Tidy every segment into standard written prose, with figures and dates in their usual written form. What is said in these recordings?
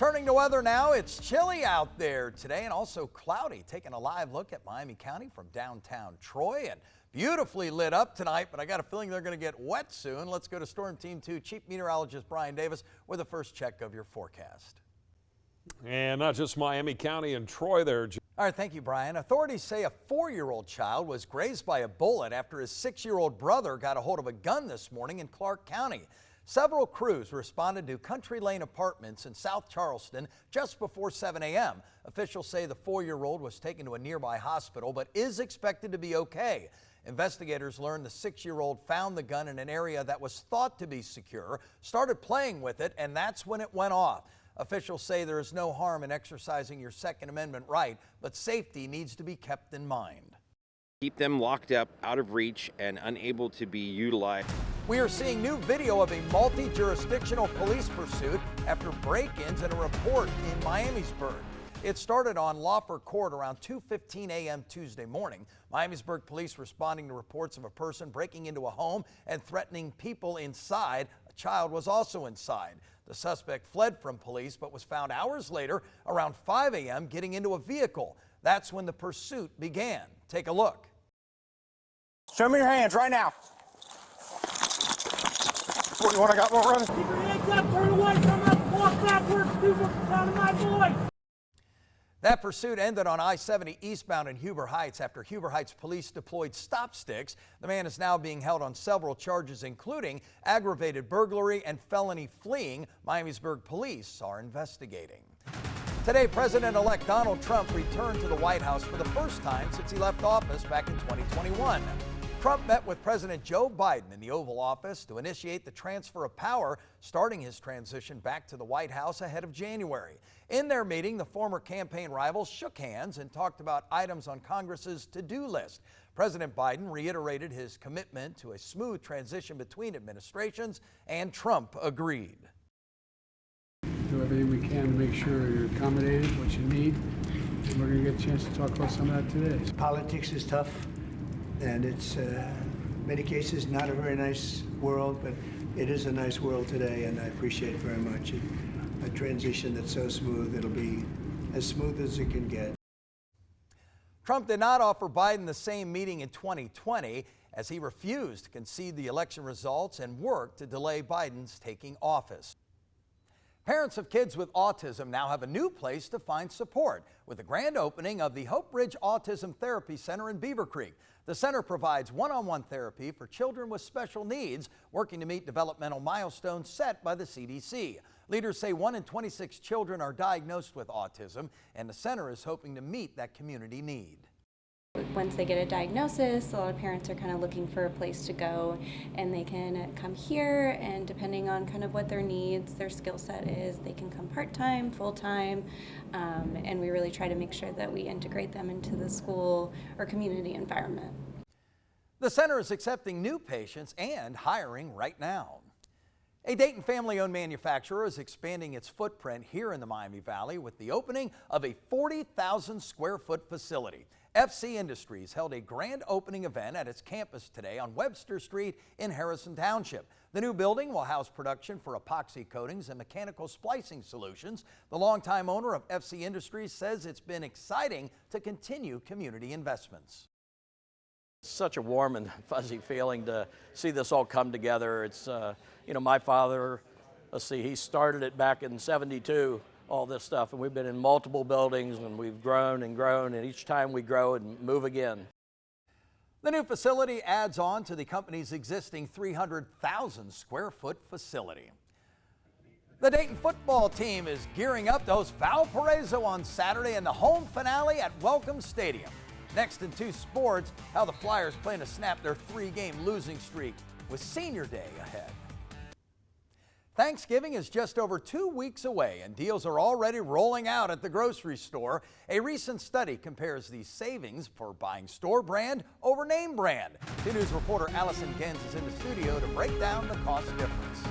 Turning to weather now, it's chilly out there today and also cloudy. Taking a live look at Miami County from downtown Troy, and beautifully lit up tonight, but I got a feeling they're going to get wet soon. Let's go to Storm Team 2 Chief Meteorologist Brian Davis with a first check of your forecast. And not just Miami County and Troy there. All right, thank you, Brian. Authorities say a 4-year-old child was grazed by a bullet after his 6-year-old brother got a hold of a gun this morning in Clark County. Several crews responded to Country Lane Apartments in South Charleston just before 7 a.m. Officials say the 4-year-old was taken to a nearby hospital but is expected to be okay. Investigators learned the 6-year-old found the gun in an area that was thought to be secure, started playing with it, and that's when it went off. Officials say there is no harm in exercising your Second Amendment right, but safety needs to be kept in mind. Keep them locked up, out of reach, and unable to be utilized. We are seeing new video of a multi-jurisdictional police pursuit after break-ins and a report in Miamisburg. It started on Lawford Court around 2:15 a.m. Tuesday morning. Miamisburg police responding to reports of a person breaking into a home and threatening people inside. A child was also inside. The suspect fled from police but was found hours later around 5 a.m. getting into a vehicle. That's when the pursuit began. Take a look. Show me your hands right now. What, you want? I got one running? Keep your hands up, turn away from us, walk backwards, do what's down to my boy. That pursuit ended on I-70 eastbound in Huber Heights after Huber Heights police deployed stop sticks. The man is now being held on several charges, including aggravated burglary and felony fleeing. Miamisburg police are investigating. Today, President-elect Donald Trump returned to the White House for the first time since he left office back in 2021. Trump met with President Joe Biden in the Oval Office to initiate the transfer of power, starting his transition back to the White House ahead of January. In their meeting, the former campaign rivals shook hands and talked about items on Congress's to-do list. President Biden reiterated his commitment to a smooth transition between administrations, and Trump agreed. Do everything we can to make sure you're accommodated, what you need, and we're going to get a chance to talk about some of that today. Politics is tough, and it's in many cases not a very nice world, but it is a nice world today, and I appreciate very much a transition that's so smooth. It'll be as smooth as it can get. Trump did not offer Biden the same meeting in 2020 as he refused to concede the election results and worked to delay Biden's taking office. Parents of kids with autism now have a new place to find support with the grand opening of the Hope Ridge Autism Therapy Center in Beaver Creek. The center provides one-on-one therapy for children with special needs, working to meet developmental milestones set by the CDC. Leaders say 1 in 26 children are diagnosed with autism, and the center is hoping to meet that community need. Once they get a diagnosis, a lot of parents are kind of looking for a place to go, and they can come here, and depending on kind of what their needs, their skill set is, they can come part-time, full-time, and we really try to make sure that we integrate them into the school or community environment. The center is accepting new patients and hiring right now. A Dayton family-owned manufacturer is expanding its footprint here in the Miami Valley with the opening of a 40,000 square foot facility. FC Industries held a grand opening event at its campus today on Webster Street in Harrison Township. The new building will house production for epoxy coatings and mechanical splicing solutions. The longtime owner of FC Industries says it's been exciting to continue community investments. Such a warm and fuzzy feeling to see this all come together. It's, you know, my father, let's see, he started it back in '72, all this stuff, and we've been in multiple buildings, and we've grown, and each time we grow and move again. The new facility adds on to the company's existing 300,000 square foot facility. The Dayton football team is gearing up to host Valparaiso on Saturday in the home finale at Welcome Stadium. Next in 2 sports, how the Flyers plan to snap their 3-game losing streak with Senior Day ahead. Thanksgiving is just over 2 weeks away, and deals are already rolling out at the grocery store. A recent study compares the savings for buying store brand over name brand. 2 News reporter Allison Gens is in the studio to break down the cost difference.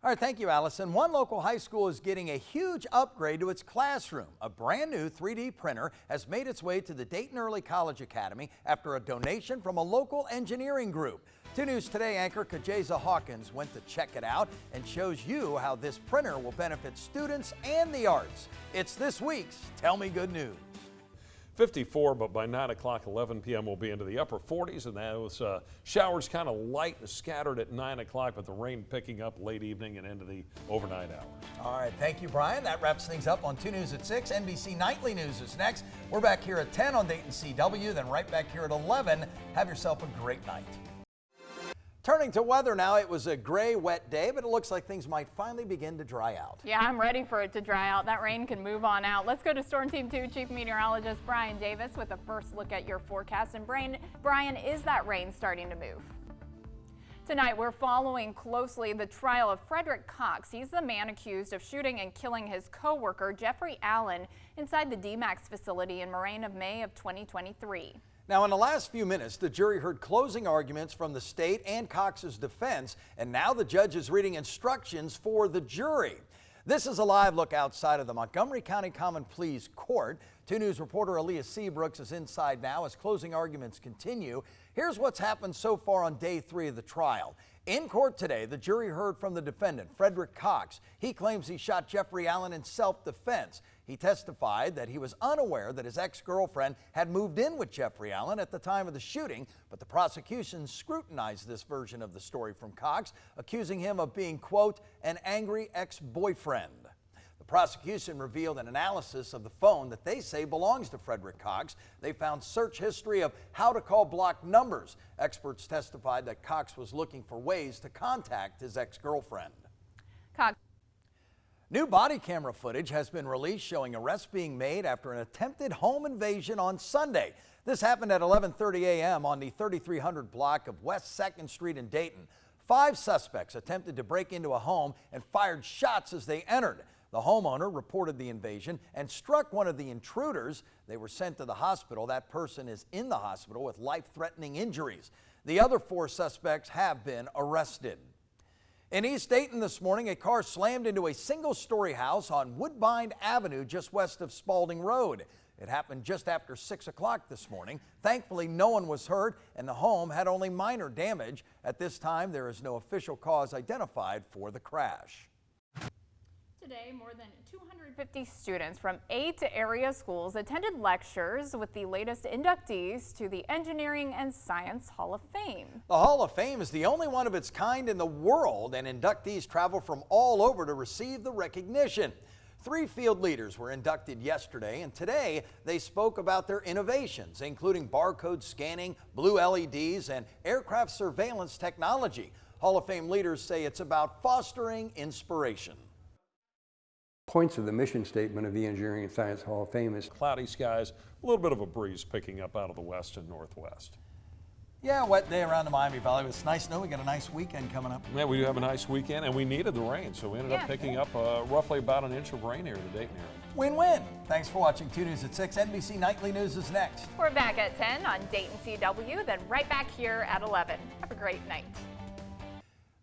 All right, thank you, Allison. One local high school is getting a huge upgrade to its classroom. A brand new 3D printer has made its way to the Dayton Early College Academy after a donation from a local engineering group. 2 News Today anchor Kajeza Hawkins went to check it out and shows you how this printer will benefit students and the arts. It's this week's Tell Me Good News. 54, but by 9 o'clock, 11 p.m. we'll be into the upper 40s, and those showers kind of light and scattered at 9 o'clock, but the rain picking up late evening and into the overnight hours. All right, thank you, Brian. That wraps things up on 2 News at 6. NBC Nightly News is next. We're back here at 10 on Dayton CW, then right back here at 11. Have yourself a great night. Turning to weather now, it was a gray, wet day, but it looks like things might finally begin to dry out. Yeah, I'm ready for it to dry out. That rain can move on out. Let's go to Storm Team 2 Chief Meteorologist Brian Davis with a first look at your forecast. And Brian, is that rain starting to move? Tonight, we're following closely the trial of Frederick Cox. He's the man accused of shooting and killing his co-worker, Jeffrey Allen, inside the DMAX facility in Moraine of May of 2023. Now, in the last few minutes, the jury heard closing arguments from the state and Cox's defense, and now the judge is reading instructions for the jury. This is a live look outside of the Montgomery County Common Pleas Court. 2 News reporter Aaliyah Seabrooks is inside now as closing arguments continue. Here's what's happened so far on day 3 of the trial. In court today, the jury heard from the defendant, Frederick Cox. He claims he shot Jeffrey Allen in self-defense. He testified that he was unaware that his ex-girlfriend had moved in with Jeffrey Allen at the time of the shooting, but the prosecution scrutinized this version of the story from Cox, accusing him of being, quote, an angry ex-boyfriend. The prosecution revealed an analysis of the phone that they say belongs to Frederick Cox. They found search history of how to call blocked numbers. Experts testified that Cox was looking for ways to contact his ex-girlfriend. New body camera footage has been released showing arrests being made after an attempted home invasion on Sunday. This happened at 11:30 a.m. on the 3300 block of West 2nd Street in Dayton. 5 suspects attempted to break into a home and fired shots as they entered. The homeowner reported the invasion and struck one of the intruders. They were sent to the hospital. That person is in the hospital with life-threatening injuries. The other 4 suspects have been arrested. In East Dayton this morning, a car slammed into a single-story house on Woodbine Avenue just west of Spalding Road. It happened just after 6 o'clock this morning. Thankfully, no one was hurt and the home had only minor damage. At this time, there is no official cause identified for the crash. Today, more than 250 students from 8 area schools attended lectures with the latest inductees to the Engineering and Science Hall of Fame. The Hall of Fame is the only one of its kind in the world, and inductees travel from all over to receive the recognition. 3 field leaders were inducted yesterday, and today they spoke about their innovations, including barcode scanning, blue LEDs, and aircraft surveillance technology. Hall of Fame leaders say it's about fostering inspiration. Points of the mission statement of the Engineering and Science Hall of Fame is Cloudy skies, a little bit of a breeze picking up out of the west and northwest. Yeah, wet day around the Miami Valley. It's nice snow. We got a nice weekend coming up. Yeah, we do have a nice weekend, and we needed the rain, so we ended up picking up roughly about an inch of rain here in the Dayton area. Win-win. Thanks for watching 2 News at 6. NBC Nightly News is next. We're back at 10 on Dayton CW, then right back here at 11. Have a great night.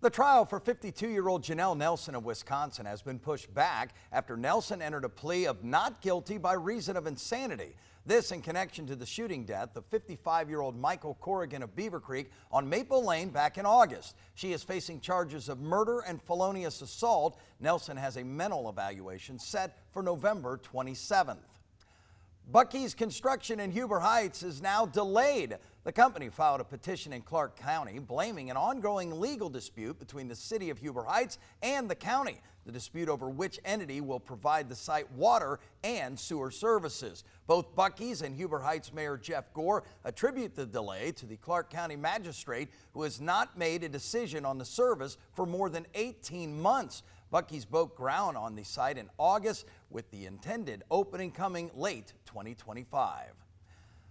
The trial for 52-year-old Janelle Nelson of Wisconsin has been pushed back after Nelson entered a plea of not guilty by reason of insanity. This in connection to the shooting death of 55-year-old Michael Corrigan of Beaver Creek on Maple Lane back in August. She is facing charges of murder and felonious assault. Nelson has a mental evaluation set for November 27th. Bucky's construction in Huber Heights is now delayed. The company filed a petition in Clark County blaming an ongoing legal dispute between the city of Huber Heights and the county. The dispute over which entity will provide the site water and sewer services. Both Bucky's and Huber Heights Mayor Jeff Gore attribute the delay to the Clark County magistrate, who has not made a decision on the service for more than 18 months. Bucky's broke ground on the site in August, with the intended opening coming late 2025.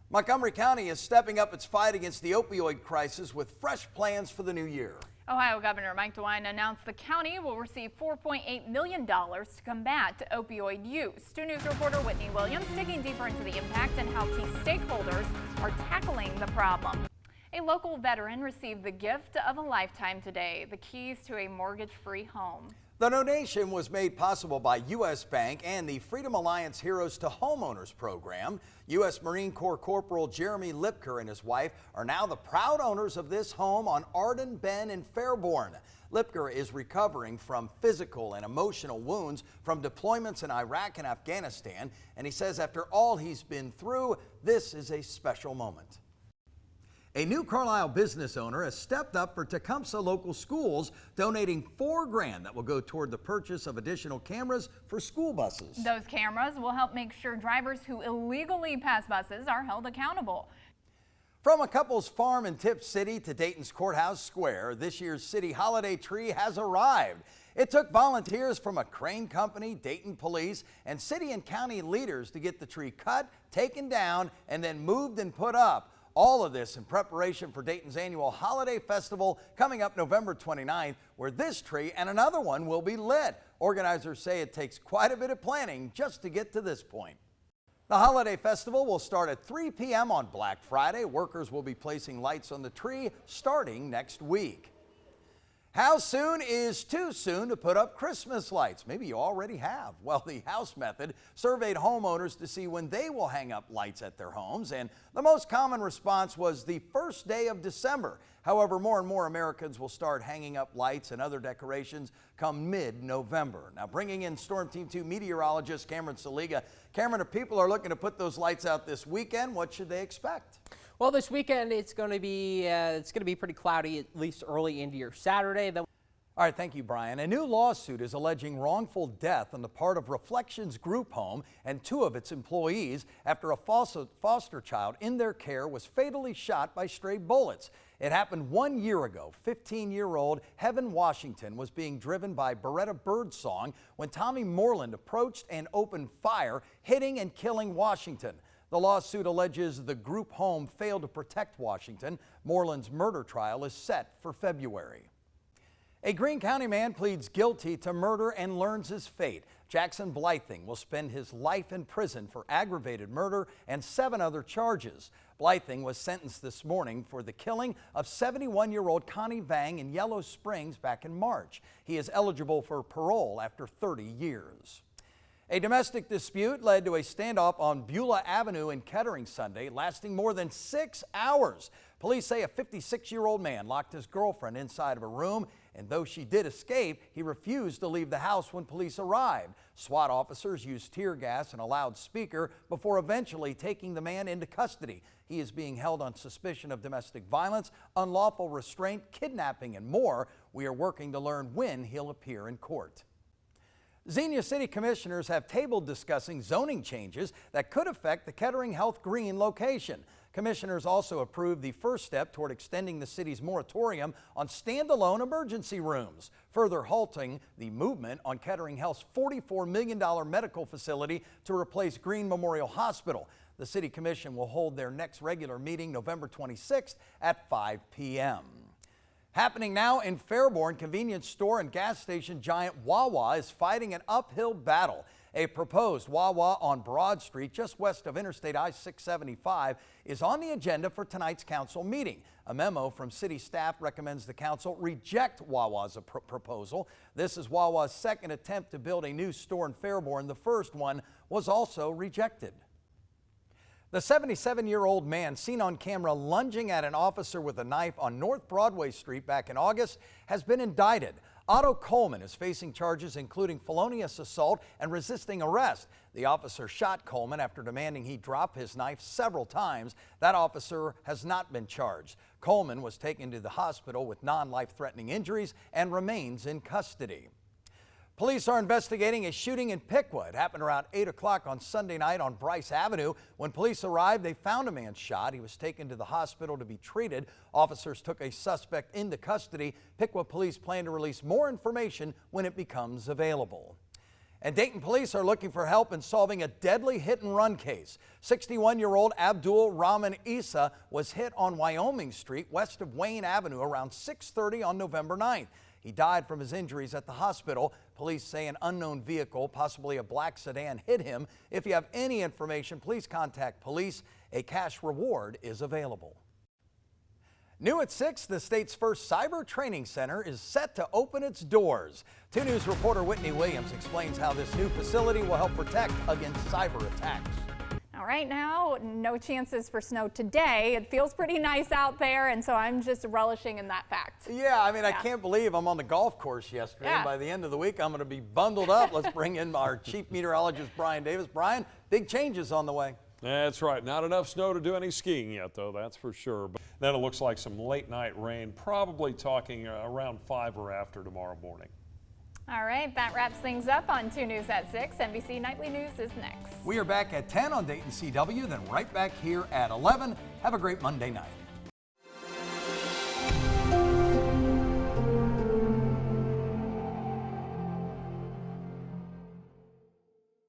Montgomery County is stepping up its fight against the opioid crisis with fresh plans for the new year. Ohio Governor Mike DeWine announced the county will receive $4.8 million to combat opioid use. 2 News reporter Whitney Williams digging deeper into the impact and how key stakeholders are tackling the problem. A local veteran received the gift of a lifetime today, the keys to a mortgage-free home. The donation was made possible by U.S. Bank and the Freedom Alliance Heroes to Homeowners program. U.S. Marine Corps Corporal Jeremy Lipker and his wife are now the proud owners of this home on Arden Bend in Fairborn. Lipker is recovering from physical and emotional wounds from deployments in Iraq and Afghanistan, and he says after all he's been through, this is a special moment. A new Carlisle business owner has stepped up for Tecumseh local schools, donating $4,000 that will go toward the purchase of additional cameras for school buses. Those cameras will help make sure drivers who illegally pass buses are held accountable. From a couple's farm in Tip City to Dayton's Courthouse Square, this year's city holiday tree has arrived. It took volunteers from a crane company, Dayton Police, and city and county leaders to get the tree cut, taken down, and then moved and put up. All of this in preparation for Dayton's annual holiday festival coming up November 29th, where this tree and another one will be lit. Organizers say it takes quite a bit of planning just to get to this point. The holiday festival will start at 3 p.m. on Black Friday. Workers will be placing lights on the tree starting next week. How soon is too soon to put up Christmas lights? Maybe you already have. Well, the House Method surveyed homeowners to see when they will hang up lights at their homes, and the most common response was the first day of December. However, more and more Americans will start hanging up lights and other decorations come mid-November. Now, bringing in Storm Team 2 meteorologist Cameron Saliga. Cameron, if people are looking to put those lights out this weekend, what should they expect? Well, this weekend it's going to be pretty cloudy, at least early into your Saturday. All right, thank you, Brian. A new lawsuit is alleging wrongful death on the part of Reflections Group Home and 2 of its employees after a foster child in their care was fatally shot by stray bullets. It happened 1 year ago. 15-year-old Heaven Washington was being driven by Beretta Birdsong when Tommy Moreland approached and opened fire, hitting and killing Washington. The lawsuit alleges the group home failed to protect Washington. Moreland's murder trial is set for February. A Greene County man pleads guilty to murder and learns his fate. Jackson Blything will spend his life in prison for aggravated murder and 7 other charges. Blything was sentenced this morning for the killing of 71-year-old Connie Vang in Yellow Springs back in March. He is eligible for parole after 30 years. A domestic dispute led to a standoff on Beulah Avenue in Kettering Sunday, lasting more than 6 hours. Police say a 56-year-old man locked his girlfriend inside of a room, and though she did escape, he refused to leave the house when police arrived. SWAT officers used tear gas and a loudspeaker before eventually taking the man into custody. He is being held on suspicion of domestic violence, unlawful restraint, kidnapping, and more. We are working to learn when he'll appear in court. Xenia City Commissioners have tabled discussing zoning changes that could affect the Kettering Health Green location. Commissioners also approved the first step toward extending the city's moratorium on standalone emergency rooms, further halting the movement on Kettering Health's $44 million medical facility to replace Green Memorial Hospital. The City Commission will hold their next regular meeting November 26th at 5 p.m. Happening now in Fairborn, convenience store and gas station giant Wawa is fighting an uphill battle. A proposed Wawa on Broad Street, just west of Interstate I-675, is on the agenda for tonight's council meeting. A memo from city staff recommends the council reject Wawa's proposal. This is Wawa's second attempt to build a new store in Fairborn. The first one was also rejected. The 77-year-old man seen on camera lunging at an officer with a knife on North Broadway Street back in August has been indicted. Otto Coleman is facing charges including felonious assault and resisting arrest. The officer shot Coleman after demanding he drop his knife several times. That officer has not been charged. Coleman was taken to the hospital with non-life-threatening injuries and remains in custody. Police are investigating a shooting in Piqua. It happened around 8 o'clock on Sunday night on Bryce Avenue. When police arrived, they found a man shot. He was taken to the hospital to be treated. Officers took a suspect into custody. Piqua police plan to release more information when it becomes available. And Dayton police are looking for help in solving a deadly hit-and-run case. 61-year-old Abdul Rahman Isa was hit on Wyoming Street west of Wayne Avenue around 6:30 on November 9th. He died from his injuries at the hospital. Police say an unknown vehicle, possibly a black sedan, hit him. If you have any information, please contact police. A cash reward is available. New at 6, the state's first cyber training center is set to open its doors. 2 News reporter Whitney Williams explains how this new facility will help protect against cyber attacks. All right, now, no chances for snow today. It feels pretty nice out there, and so I'm just relishing in that fact. Yeah, I mean, I can't believe I'm on the golf course yesterday. Yeah. By the end of the week, I'm going to be bundled up. Let's bring in our chief meteorologist, Brian Davis. Brian, big changes on the way. That's right. Not enough snow to do any skiing yet, though, that's for sure. But then it looks like some late night rain, probably talking around 5 or after tomorrow morning. All right, that wraps things up on 2 News at 6. NBC Nightly News is next. We are back at 10 on Dayton CW, then right back here at 11. Have a great Monday night.